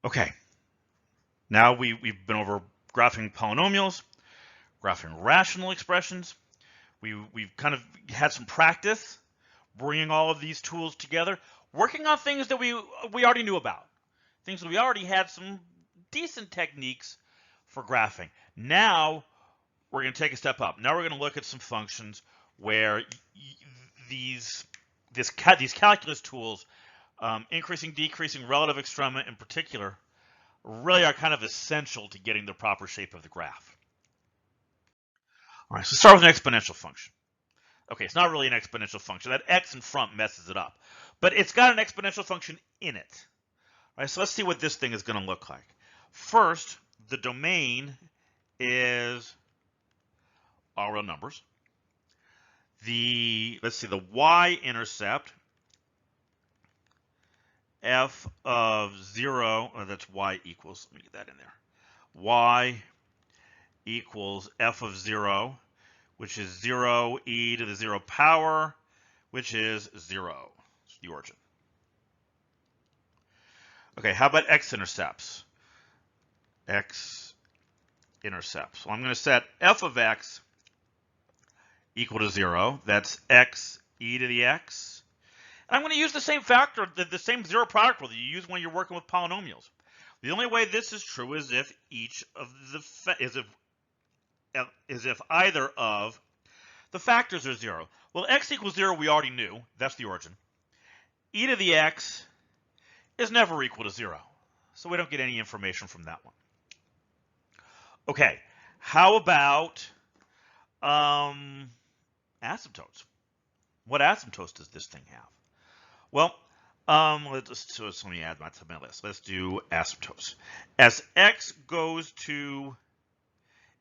Okay, now we've been over graphing polynomials, graphing rational expressions. We've kind of had some practice bringing all of these tools together, working on things that we already knew about, things that we already had some decent techniques for graphing. Now we're going to take a step up. Now we're going to look at some functions where these calculus tools, increasing, decreasing, relative extrema in particular, really are kind of essential to getting the proper shape of the graph. All right, so start with an exponential function. Okay, it's not really an exponential function. That x in front messes it up. But it's got an exponential function in it. All right, so let's see what this thing is going to look like. First, the domain is all real numbers. Let's see, the y-intercept, f of 0, that's y equals, let me get that in there. Y equals f of 0, which is 0 e to the 0 power, which is 0. It's the origin. Okay, how about x-intercepts? X-intercepts. Well, I'm going to set f of x equal to 0. That's x e to the x. And I'm going to use the same factor, the same zero product rule that you use when you're working with polynomials. The only way this is true is if either of the factors are 0. Well, x equals 0 we already knew. That's the origin. E to the x is never equal to 0. So we don't get any information from that one. Okay, how about asymptotes? What asymptotes does this thing have? Well, let me add that to my list. Let's do asymptotes. As x goes to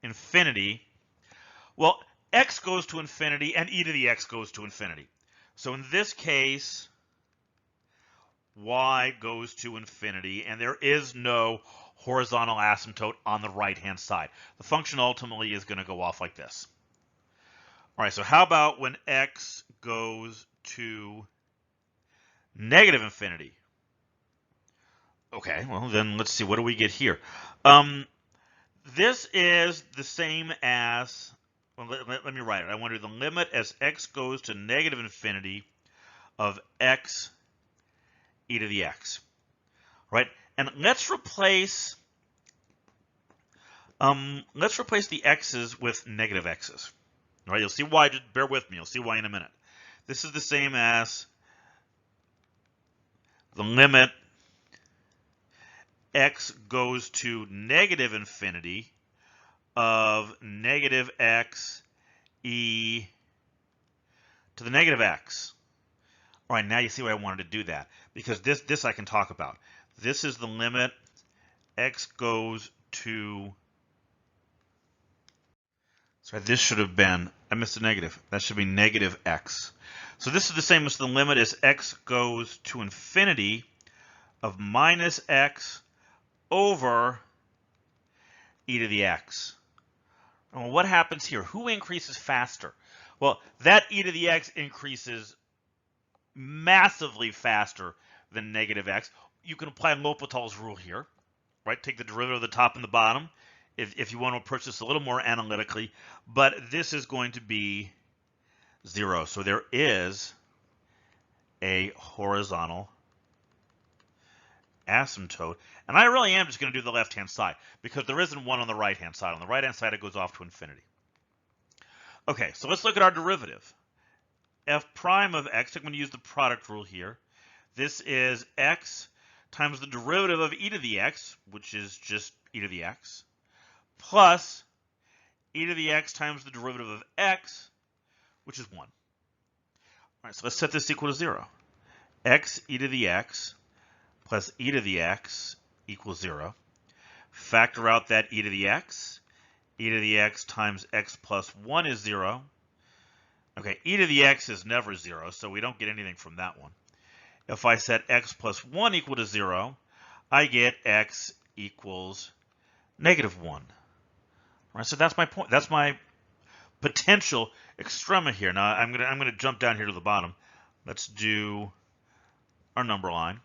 infinity, well, x goes to infinity and e to the x goes to infinity. So in this case, y goes to infinity, and there is no horizontal asymptote on the right-hand side. The function ultimately is going to go off like this. All right, so how about when x goes to negative infinity? Okay, well, then let's see. What do we get here? This is the same as, well, let me write it. I want to do the limit as x goes to negative infinity of x e to the x, right? And let's replace the x's with negative x's. All right, you'll see why. Just bear with me. You'll see why in a minute. This is the same as the limit x goes to negative infinity of negative x e to the negative x. All right, now you see why I wanted to do that, because this I can talk about. This is the limit x goes to, so this should have been, I missed a negative. That should be negative x. So this is the same as the limit as x goes to infinity of minus x over e to the x. Well, what happens here? Who increases faster? Well, that e to the x increases massively faster than negative x. You can apply L'Hopital's rule here, right? Take the derivative of the top and the bottom if you want to approach this a little more analytically, but this is going to be 0. So there is a horizontal asymptote, and I really am just going to do the left-hand side because there isn't one on the right-hand side. On the right-hand side, it goes off to infinity. Okay, so let's look at our derivative. F prime of x, I'm going to use the product rule here. This is x times the derivative of e to the x, which is just e to the x, plus e to the x times the derivative of x, which is 1. All right, so let's set this equal to 0. X e to the x plus e to the x equals 0. Factor out that e to the x. E to the x times x plus 1 is 0. Okay, e to the x is never 0, so we don't get anything from that one. If I set x plus 1 equal to 0, I get x equals negative 1. All right, so that's my point. That's my potential extrema here. Now I'm gonna jump down here to the bottom. Let's do our number line.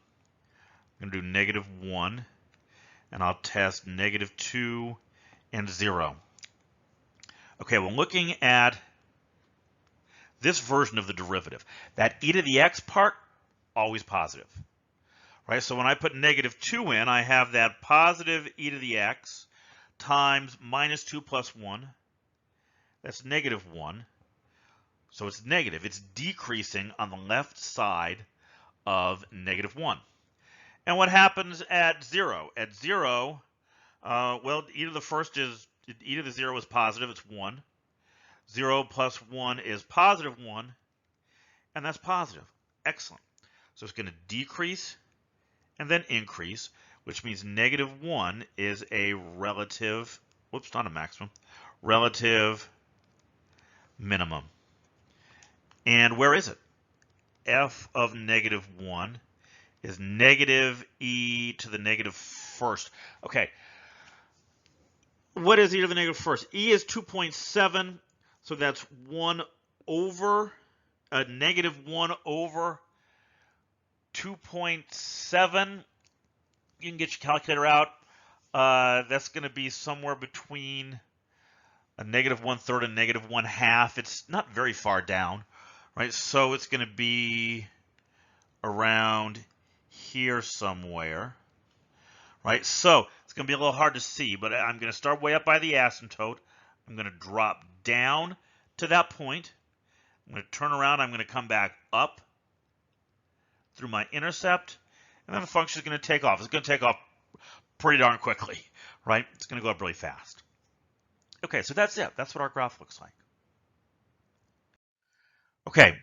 I'm gonna do negative 1. and I'll test -2 and 0. Okay, well, looking at this version of the derivative, that e to the x part, always positive. Right, so when I put -2 in, I have that positive e to the x times -2 plus 1. That's -1. So it's negative. It's decreasing on the left side of -1. And what happens at 0? At 0, well, e to the first is, e to the 0 is positive. It's 1. 0 plus 1 is positive 1. And that's positive. Excellent. So it's going to decrease and then increase, which means -1 is a relative, whoops, not a maximum, relative minimum. And where is it? F of -1 is negative e to the -1st. Okay. What is e to the -1st? E is 2.7, so that's 1 over, -1 over 2.7. You can get your calculator out. That's going to be somewhere between a -1/3 and -1/2. It's not very far down, right? So it's going to be around here somewhere, right? So it's going to be a little hard to see, but I'm going to start way up by the asymptote. I'm going to drop down to that point. I'm going to turn around. I'm going to come back up through my intercept, and then the function is going to take off. It's going to take off pretty darn quickly, right? It's going to go up really fast. Okay, so that's it. That's what our graph looks like. Okay,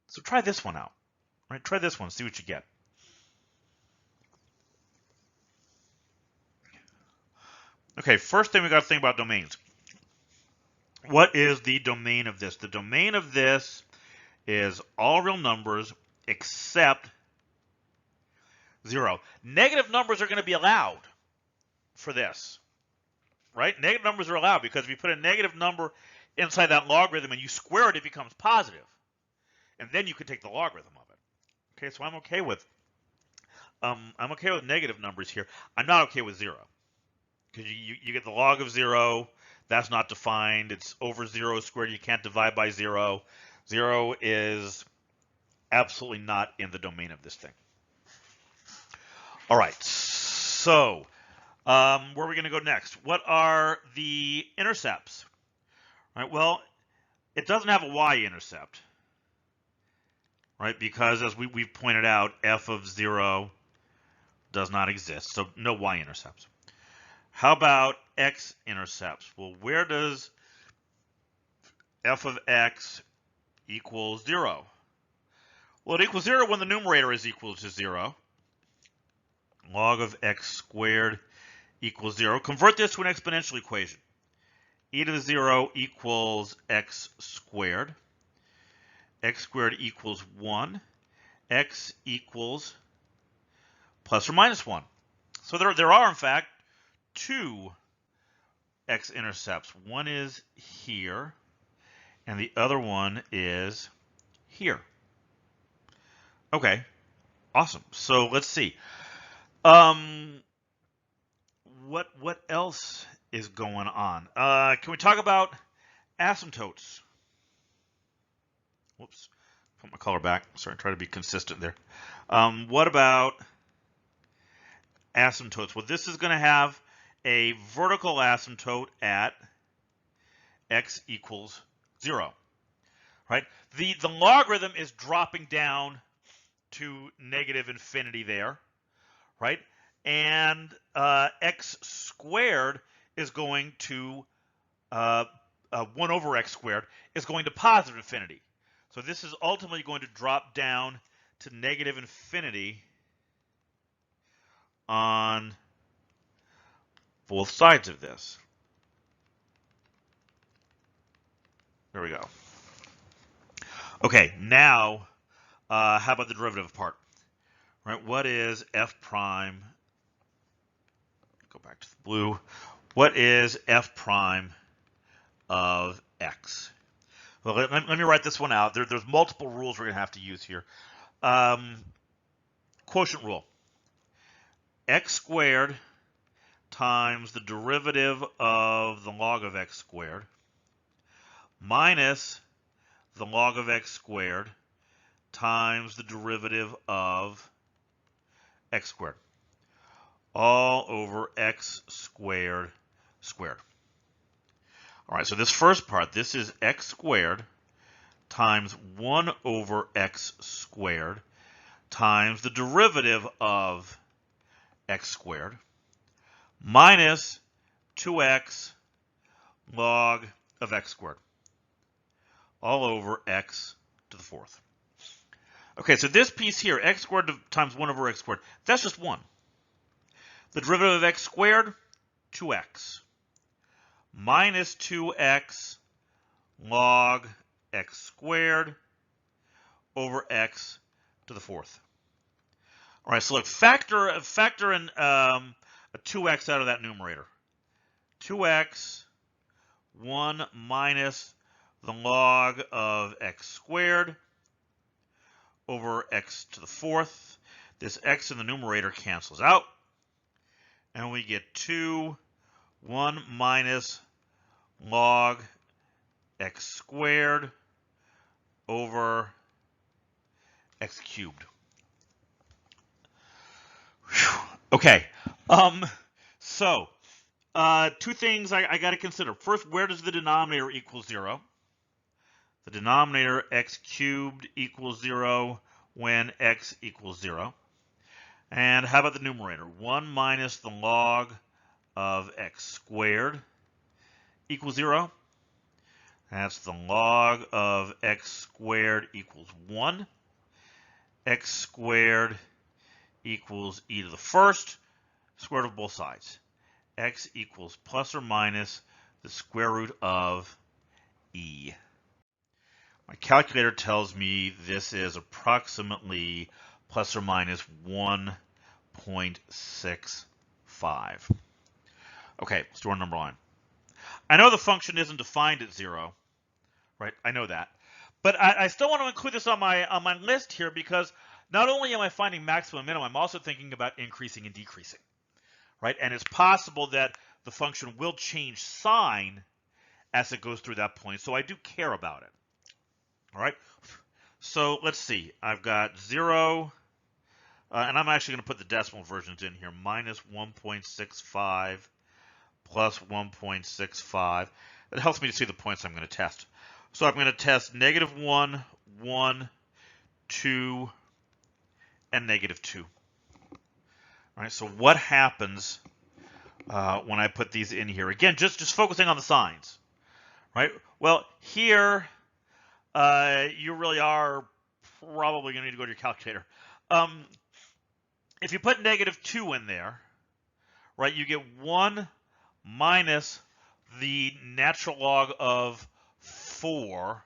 so try this one out, right? Try this one, see what you get. Okay, first thing we got to think about domains. What is the domain of this? The domain of this is all real numbers except 0. Negative numbers are going to be allowed for this, right? Negative numbers are allowed because if you put a negative number inside that logarithm and you square it, it becomes positive. And then you can take the logarithm of it. Okay, so I'm okay with negative numbers here. I'm not okay with 0. Because you get the log of 0, that's not defined. It's over 0 squared. You can't divide by 0. 0 is absolutely not in the domain of this thing. All right, so where are we going to go next? What are the intercepts? All right, well, it doesn't have a y-intercept, right? Because as we've pointed out, f of 0 does not exist, so no y-intercepts. How about x-intercepts? Well, where does f of x equal 0? Well, it equals 0 when the numerator is equal to 0. Log of x squared equals 0. Convert this to an exponential equation. E to the 0 equals x squared. X squared equals 1. X equals plus or minus 1. So there are, in fact, 2 x-intercepts. One is here, and the other one is here. Okay, awesome. So let's see. What else is going on? Can we talk about asymptotes? Whoops, put my color back. Sorry, try to be consistent there. What about asymptotes? Well, this is going to have a vertical asymptote at x equals 0, right? The logarithm is dropping down to -infinity there, right? And x squared is going to 1 over x squared is going to positive infinity. So this is ultimately going to drop down to -infinity on both sides of this. There we go. Okay, now how about the derivative part? Right, what is f prime? Go back to the blue. What is f prime of x? Well, let me write this one out. There's multiple rules we're going to have to use here. Quotient rule. X squared times the derivative of the log of x squared minus the log of x squared times the derivative of x squared, all over x squared squared. All right, so this first part, this is x squared times 1 over x squared times the derivative of x squared minus 2x log of x squared, all over x to the fourth. Okay, so this piece here, x squared times 1 over x squared, that's just 1. The derivative of x squared, 2x, minus 2x log x squared over x to the fourth. All right, so look, factor in a 2x out of that numerator. 2x, 1 minus the log of x squared over x to the fourth. This x in the numerator cancels out, and we get 2, 1 minus log x squared over x cubed. Whew. Okay, so two things I got to consider. First, where does the denominator equal 0? The denominator x cubed equals 0 when x equals 0. And how about the numerator? 1 minus the log of x squared equals 0. That's the log of x squared equals 1. X squared equals e to the first, square root of both sides. X equals plus or minus the square root of e. My calculator tells me this is approximately plus or minus 1.65. Okay, let's do our number line. I know the function isn't defined at 0, right? I know that. But I still want to include this on my list here because not only am I finding maximum and minimum, I'm also thinking about increasing and decreasing, right? And it's possible that the function will change sign as it goes through that point, so I do care about it. All right, so let's see. I've got 0, and I'm actually going to put the decimal versions in here, minus 1.65 plus 1.65. It helps me to see the points I'm going to test. So I'm going to test negative 1, 1, 2, and negative 2. All right, so what happens when I put these in here? Again, just focusing on the signs, right? Well, here you really are probably going to need to go to your calculator. If you put negative 2 in there, right, you get 1 minus the natural log of 4.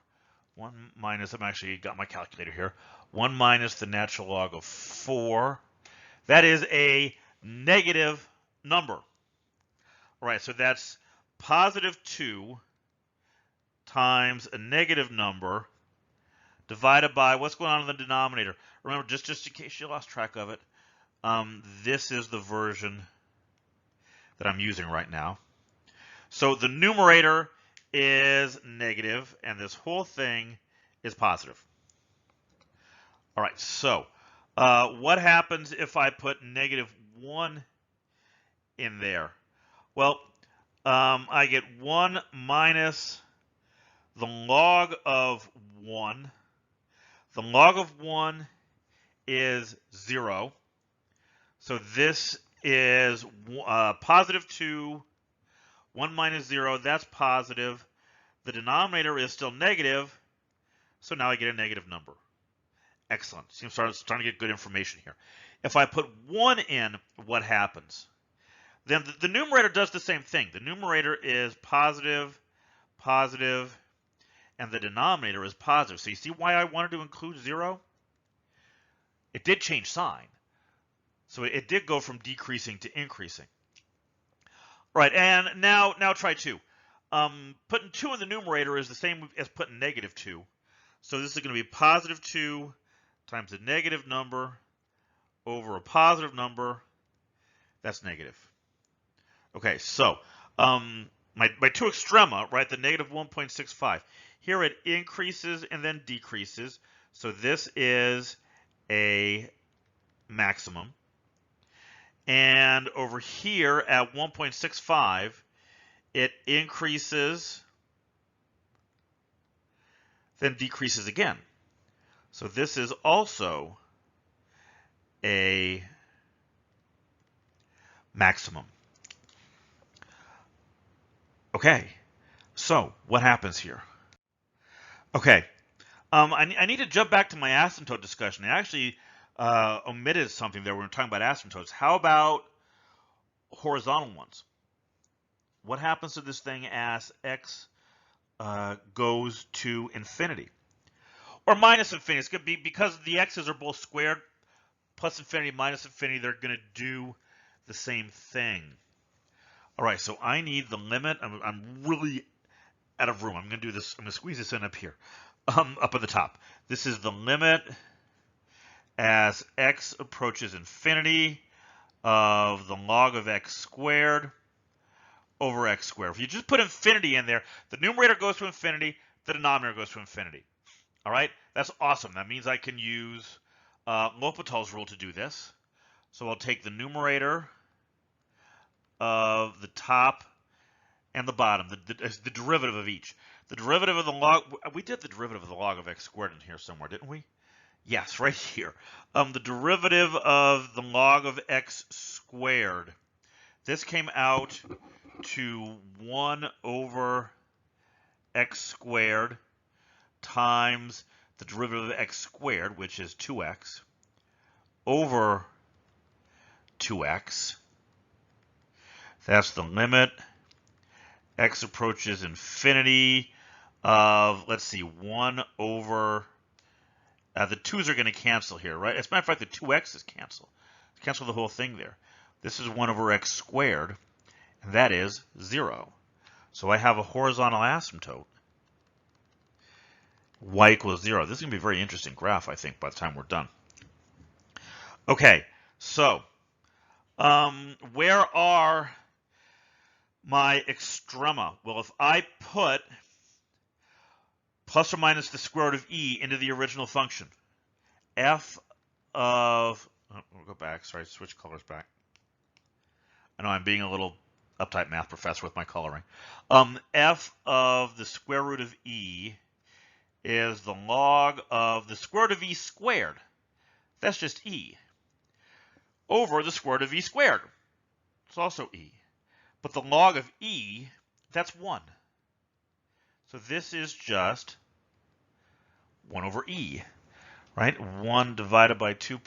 1 minus, I've actually got my calculator here. 1 minus the natural log of 4. That is a negative number. All right, so that's positive 2 times a negative number divided by what's going on in the denominator. Remember, just in case you lost track of it, this is the version that I'm using right now. So the numerator is negative, and this whole thing is positive. All right, so what happens if I put negative 1 in there? Well, I get 1 minus the log of 1. The log of 1 is 0. So this is positive 2. 1 minus 0, that's positive. The denominator is still negative, so now I get a negative number. Excellent. See, I'm starting to get good information here. If I put 1 in, what happens? Then the numerator does the same thing. The numerator is positive, positive, and the denominator is positive. So you see why I wanted to include 0? It did change sign. So it did go from decreasing to increasing. Right, and now try 2. Putting 2 in the numerator is the same as putting negative 2. So this is going to be positive 2 times a negative number over a positive number. That's negative. Okay, so my two extrema, right, the negative 1.65. Here it increases and then decreases. So this is a maximum. And over here at 1.65, it increases, then decreases again. So this is also a maximum. Okay, so what happens here? Okay, I need to jump back to my asymptote discussion. I actually omitted something there when we were talking about asymptotes. How about horizontal ones? What happens to this thing as x goes to infinity? Or minus infinity. It's going to be, because the x's are both squared, plus infinity, minus infinity, they're going to do the same thing. All right, so I need the limit. I'm really out of room. I'm going to do this. I'm going to squeeze this in up here, up at the top. This is the limit as x approaches infinity of the log of x squared over x squared. If you just put infinity in there, the numerator goes to infinity, the denominator goes to infinity. All right, that's awesome. That means I can use L'Hopital's rule to do this. So I'll take the numerator of the top and the bottom, the derivative of each. The derivative of the log, we did the derivative of the log of x squared in here somewhere, didn't we? Yes, right here. The derivative of the log of x squared. This came out to 1 over x squared times the derivative of x squared, which is 2x, over 2x. That's the limit. X approaches infinity of, let's see, 1 over, the 2's are going to cancel here, right? As a matter of fact, the 2x's cancel. Cancel the whole thing there. This is 1 over x squared, and that is 0. So I have a horizontal asymptote. Y equals 0. This is going to be a very interesting graph, I think, by the time we're done. Okay, so where are my extrema? Well, if I put plus or minus the square root of e into the original function, f of, we'll go back, sorry, switch colors back. I know I'm being a little uptight math professor with my coloring. F of the square root of e is the log of the square root of e squared. That's just e. Over the square root of e squared. It's also e. But the log of e, that's 1. So this is just 1 over e, right? 1 divided by 2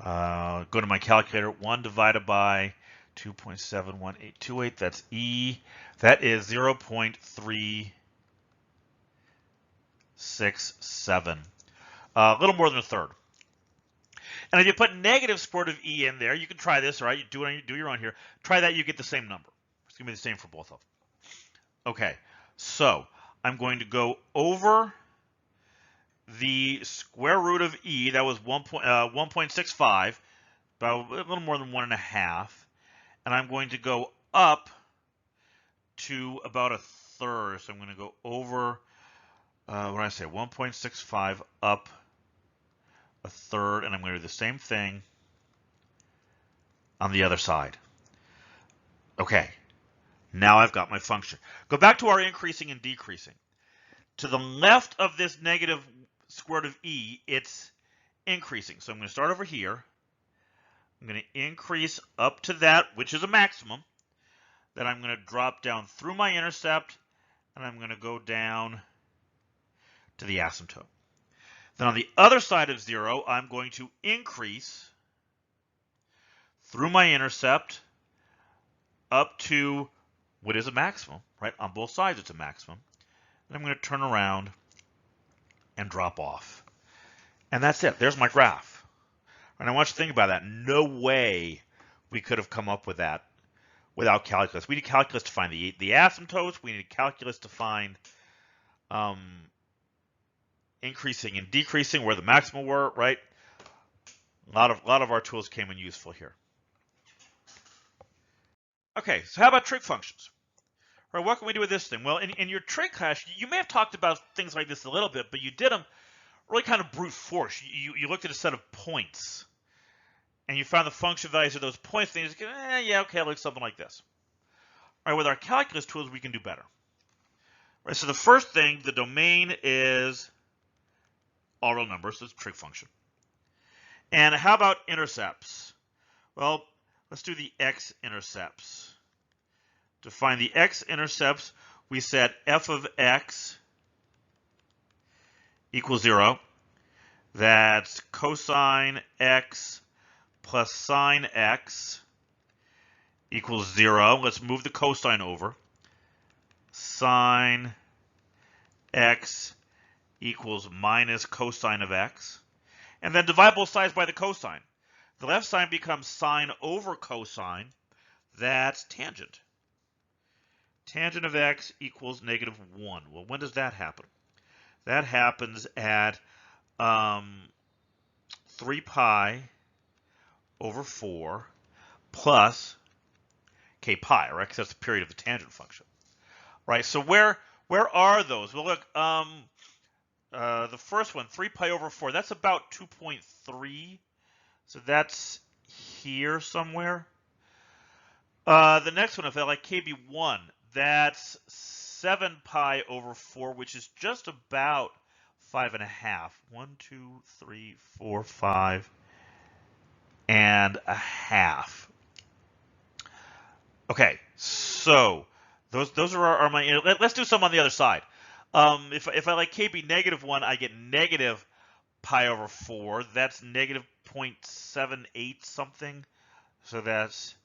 go to my calculator, 1 divided by 2.71828, that's e. That is 0.367. A little more than a third. And if you put negative square root of e in there, you can try this, all right? You do your own here. Try that, you get the same number. It's going to be the same for both of them. Okay, so I'm going to go over the square root of e. That was 1.65, about a little more than 1.5. And I'm going to go up to about a third. So I'm going to go over, what did I say, 1.65 up a third, and I'm going to do the same thing on the other side. Okay, now I've got my function. Go back to our increasing and decreasing. To the left of this negative square root of e, it's increasing. So I'm going to start over here. I'm going to increase up to that, which is a maximum. Then I'm going to drop down through my intercept, and I'm going to go down to the asymptote. Then on the other side of 0, I'm going to increase through my intercept up to what is a maximum, right? On both sides, it's a maximum. And I'm going to turn around and drop off. And that's it. There's my graph. And I want you to think about that. No way we could have come up with that without calculus. We need calculus to find the asymptotes. We need calculus to find increasing and decreasing, where the maxima were, right? A lot of our tools came in useful here. Okay, so how about trig functions? All right, what can we do with this thing? Well, in your trig class, you may have talked about things like this a little bit, but you did them really kind of brute force. You looked at a set of points, and you found the function values of those points, and you just go, yeah, okay, like something like this. All right, with our calculus tools, we can do better. All right, so the first thing, the domain is all real numbers, so it's a trig function. And how about intercepts? Well, let's do the x-intercepts. To find the x-intercepts, we set f of x equals 0. That's cosine x plus sine x equals 0. Let's move the cosine over. Sine x equals minus cosine of x. And then divide both sides by the cosine. The left side becomes sine over cosine. That's tangent. Tangent of x equals -1. Well, when does that happen? That happens at 3 pi over 4 plus k pi, right? Because that's the period of the tangent function, right? So where are those? Well, look, the first one, 3 pi over 4, that's about 2.3. So that's here somewhere. The next one, if I like k be 1, that's 7 pi over 4, which is just about 5.5. 1, 2, 3, 4, 5 and a half. Okay, so those are my. Let's do some on the other side. If I like k be -1, I get negative pi over 4. That's negative 0.78 something. So that's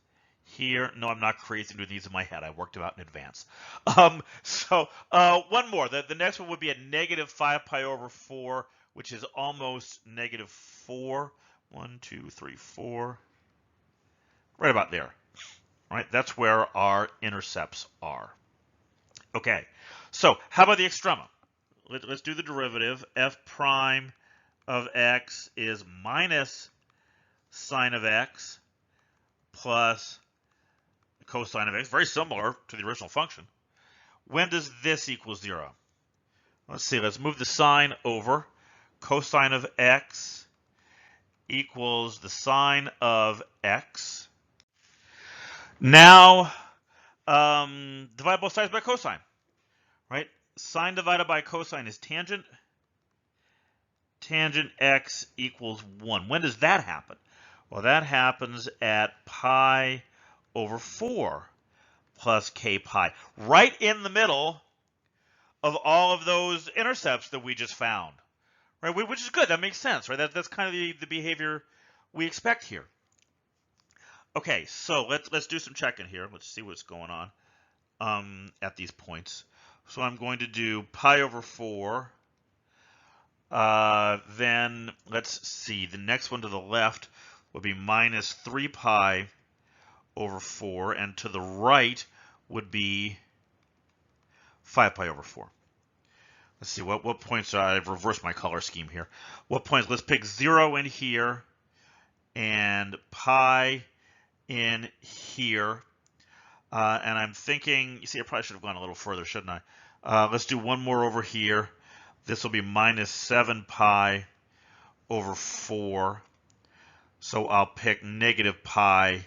here. No, I'm not crazy doing these in my head. I worked them out in advance. One more. The next one would be a negative 5 pi over 4, which is almost -4. 1, 2, 3, 4. Right about there. All right, that's where our intercepts are. Okay, so how about the extrema? Let's do the derivative. F prime of x is minus sine of x plus cosine of x. Very similar to the original function. When does this equal 0? Let's see, let's move the sine over. Cosine of x equals the sine of x. Now, divide both sides by cosine, right? Sine divided by cosine is tangent. Tangent x equals 1. When does that happen? Well, that happens at pi over 4 plus k pi, right in the middle of all of those intercepts that we just found, right? Which is good. That makes sense, right? That's kind of the behavior we expect here. Okay, so let's do some checking here. Let's see what's going on at these points. So I'm going to do pi over 4. Then let's see. The next one to the left would be minus 3 pi over 4, and to the right would be 5 pi over 4. Let's see, what points, I've reversed my color scheme here. What points, let's pick 0 in here, and pi in here. And I'm thinking, you see, I probably should have gone a little further, shouldn't I? Let's do one more over here. This will be minus 7 pi over 4. So I'll pick negative pi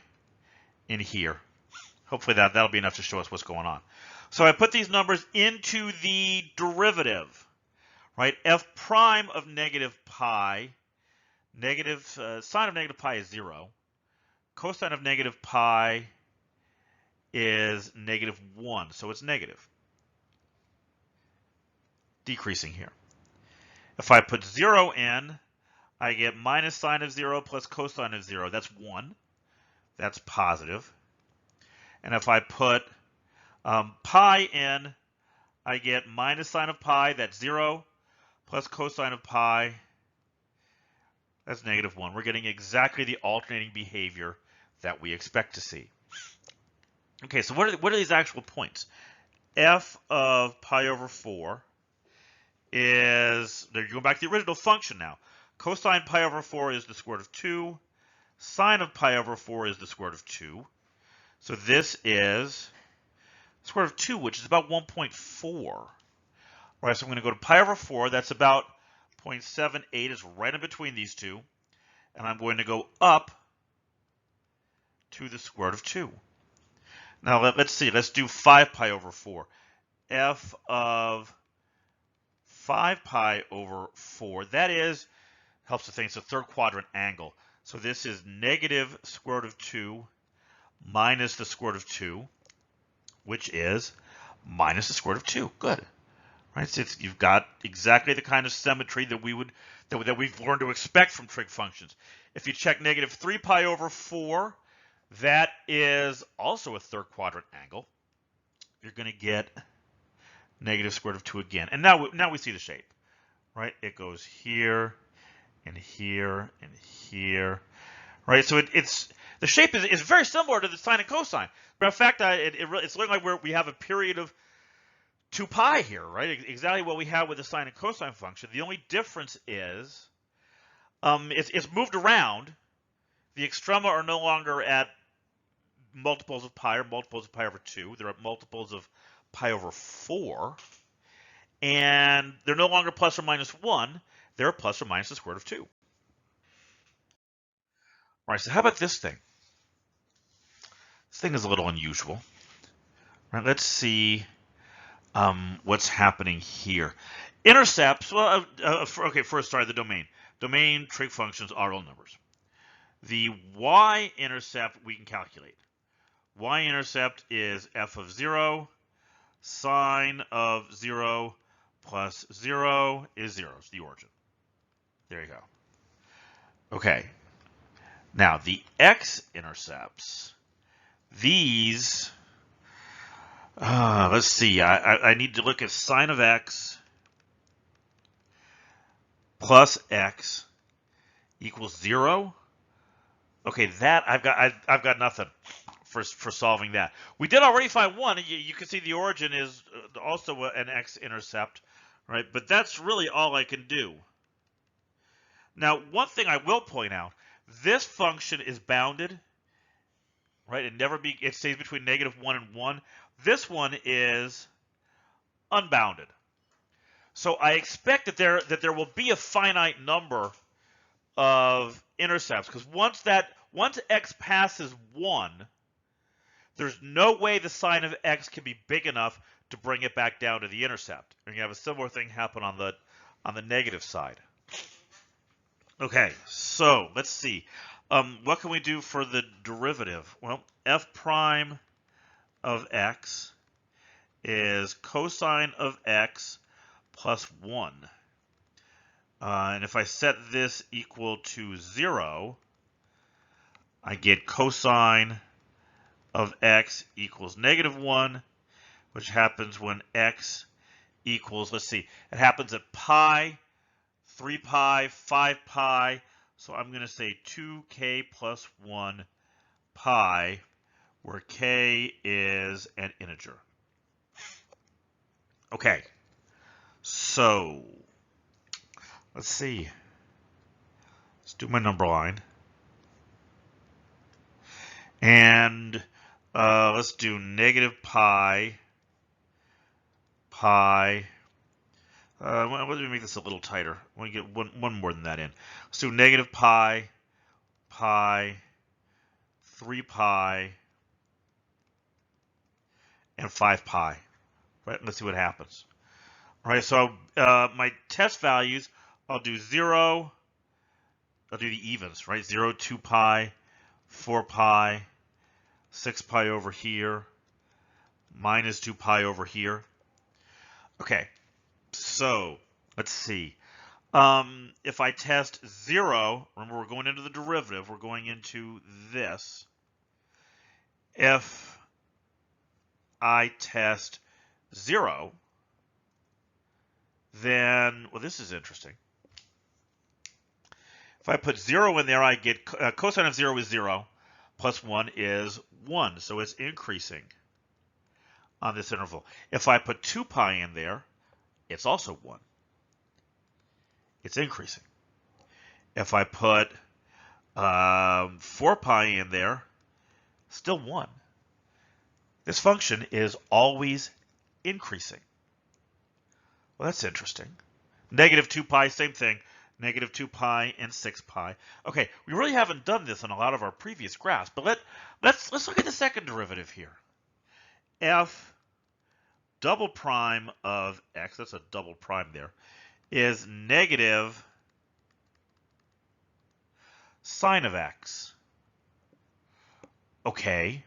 in here. Hopefully that'll be enough to show us what's going on. So I put these numbers into the derivative, right? F prime of negative pi, sine of negative pi is 0. Cosine of negative pi is -1, so it's negative. Decreasing here. If I put 0 in, I get minus sine of 0 plus cosine of 0. That's 1. That's positive. And if I put pi in, I get minus sine of pi, that's 0, plus cosine of pi, that's -1. We're getting exactly the alternating behavior that we expect to see. Okay, so what are these actual points? F of pi over 4 is, you're going back to the original function now. Cosine pi over 4 is the square root of 2. Sine of pi over 4 is the square root of 2. So this is square root of 2, which is about 1.4. All right, so I'm going to go to pi over 4. That's about 0.78. Is right in between these two. And I'm going to go up to the square root of 2. Now let's see. Let's do 5 pi over 4. F of 5 pi over 4. That is, helps to think, it's a third quadrant angle. So this is negative square root of 2 minus the square root of 2, which is minus the square root of 2. Good. Right? So you've got exactly the kind of symmetry that we've learned to expect from trig functions. If you check negative 3 pi over 4, that is also a third quadrant angle. You're going to get negative square root of 2 again. And now we see the shape. Right? It goes here and here and here. Right? So it's the shape is very similar to the sine and cosine. But in fact, it's looking like we have a period of 2 pi here, right? Exactly what we have with the sine and cosine function. The only difference is it's moved around. The extrema are no longer at multiples of pi or multiples of pi over 2. They're at multiples of pi over 4. And they're no longer plus or minus 1. They're plus or minus the square root of 2. All right, so how about this thing? This thing is a little unusual. All right, let's see what's happening here. Intercepts, well, okay, first, sorry, the domain. Domain trig functions are real numbers. The y-intercept we can calculate. Y-intercept is f of 0, sine of 0 plus 0 is 0. It's the origin. There you go. Okay. Now, the x-intercepts, these, let's see, I need to look at sine of x plus x equals 0. Okay, that I've got nothing for solving that. We did already find one. You can see the origin is also an x-intercept, right? But that's really all I can do. Now, one thing I will point out, this function is bounded, right? It stays between negative 1 and 1. This one is unbounded. So I expect that there will be a finite number of intercepts, because once x passes 1, there's no way the sine of x can be big enough to bring it back down to the intercept. And you have a similar thing happen on the negative side. Okay, so let's see. What can we do for the derivative? Well, f prime of x is cosine of x plus 1. And if I set this equal to 0, I get cosine of x equals negative 1, which happens when x equals, let's see, it happens at pi, 3 pi, 5 pi, so I'm going to say 2k plus 1 pi, where k is an integer. Okay, so let's see. Let's do my number line. And let's do negative pi, let me make this a little tighter. I want to get one more than that in. Let's do negative pi, 3 pi, and 5 pi. Right? Let's see what happens. All right, so my test values, I'll do 0. I'll do the evens, right? 0, 2 pi, 4 pi, 6 pi over here, minus 2 pi over here. Okay, so let's see. If I test 0, remember we're going into the derivative, we're going into this. If I test 0, then, well, this is interesting. If I put 0 in there, I get cosine of 0 is 0, plus 1 is 1, so it's increasing on this interval. If I put 2 pi in there, it's also 1. It's increasing. If I put 4 pi in there, still 1. this function is always increasing. Well, that's interesting. Negative 2 pi, same thing. Negative 2 pi and 6 pi. Okay, we really haven't done this on a lot of our previous graphs, but let's look at the second derivative here. F double prime of x, that's a double prime there, is negative sine of x. Okay,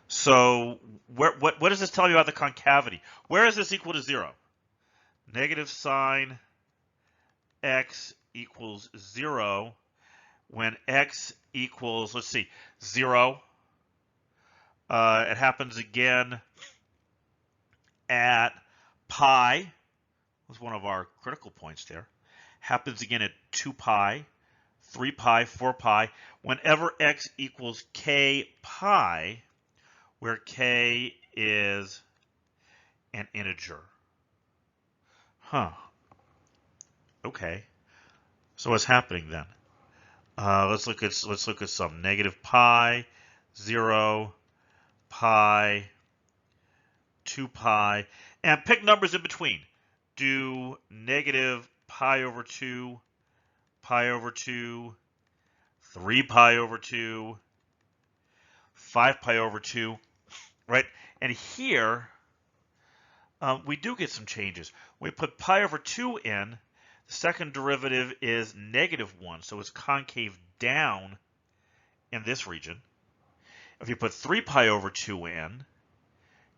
so what does this tell you about the concavity? Where is this equal to 0? Negative sine x equals 0 when x equals, let's see, 0. It happens again at pi. Was one of our critical points there. Happens again at 2 pi, 3 pi, 4 pi. Whenever x equals k pi, where k is an integer. Huh. Okay. So what's happening then? Let's look at some. Negative pi, 0, pi, 2 pi, and pick numbers in between. Do negative pi over 2, pi over 2, 3 pi over 2, 5 pi over 2, right? And here, we do get some changes. We put pi over 2 in. The second derivative is negative 1, so it's concave down in this region. If you put 3 pi over 2 in,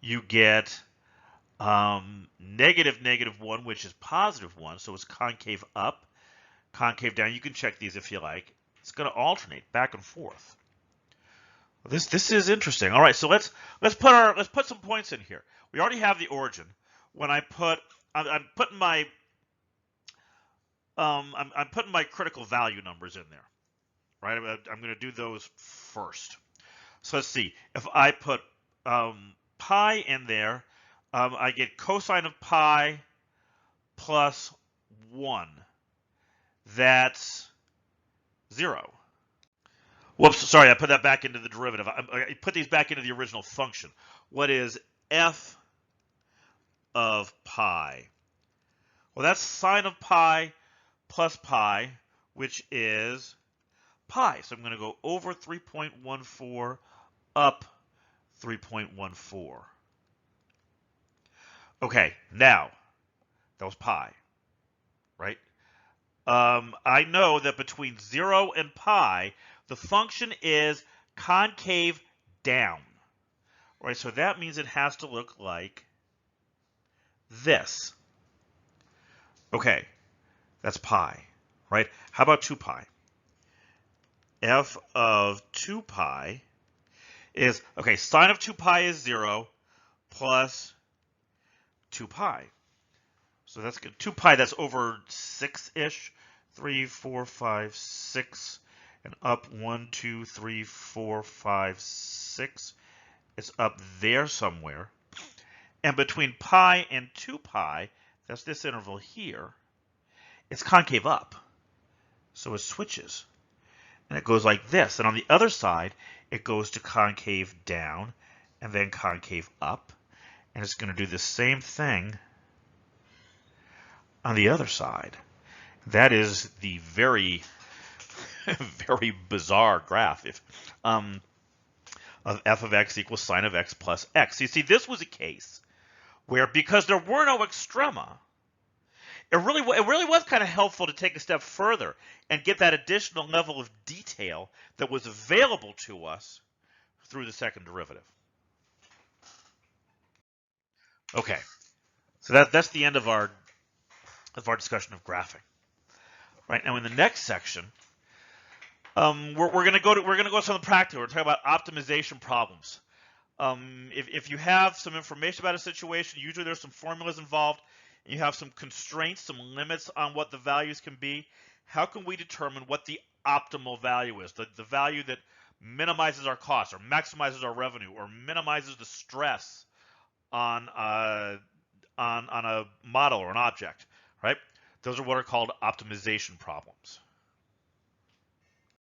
you get negative 1, which is positive 1, so it's concave up, concave down. You can check these if you like. It's going to alternate back and forth. This is interesting. All right, so let's put some points in here. We already have the origin. When I'm putting my critical value numbers in there, right? I'm going to do those first. So let's see. If I put pi in there, I get cosine of pi plus 1. That's 0. Whoops, sorry, I put that back into the derivative. I put these back into the original function. What is f of pi? Well, that's sine of pi plus pi, which is pi. So I'm going to go over 3.14 up 3.14. Okay, now, that was pi, right? I know that between 0 and pi, the function is concave down, right? So that means it has to look like this. Okay, that's pi, right? How about 2 pi? F of 2 pi is, okay, sine of 2 pi is 0 plus 2 pi. So that's good. 2 pi, that's over 6-ish. 3, 4, 5, 6, and up 1, 2, 3, 4, 5, 6. It's up there somewhere. And between pi and 2 pi, that's this interval here, it's concave up. So it switches. And it goes like this. And on the other side, it goes to concave down and then concave up. And it's going to do the same thing on the other side. That is the very, very bizarre graph of f of x equals sine of x plus x. You see, this was a case where, because there were no extrema, it really was kind of helpful to take a step further and get that additional level of detail that was available to us through the second derivative. Okay, so that's the end of our discussion of graphing. Right, now in the next section, we're going to go to some of the practical. We're talking about optimization problems. If you have some information about a situation, usually there's some formulas involved, and you have some constraints, some limits on what the values can be. How can we determine what the optimal value is? The value that minimizes our costs, or maximizes our revenue, or minimizes the stress on a model or an object, right? Those are what are called optimization problems.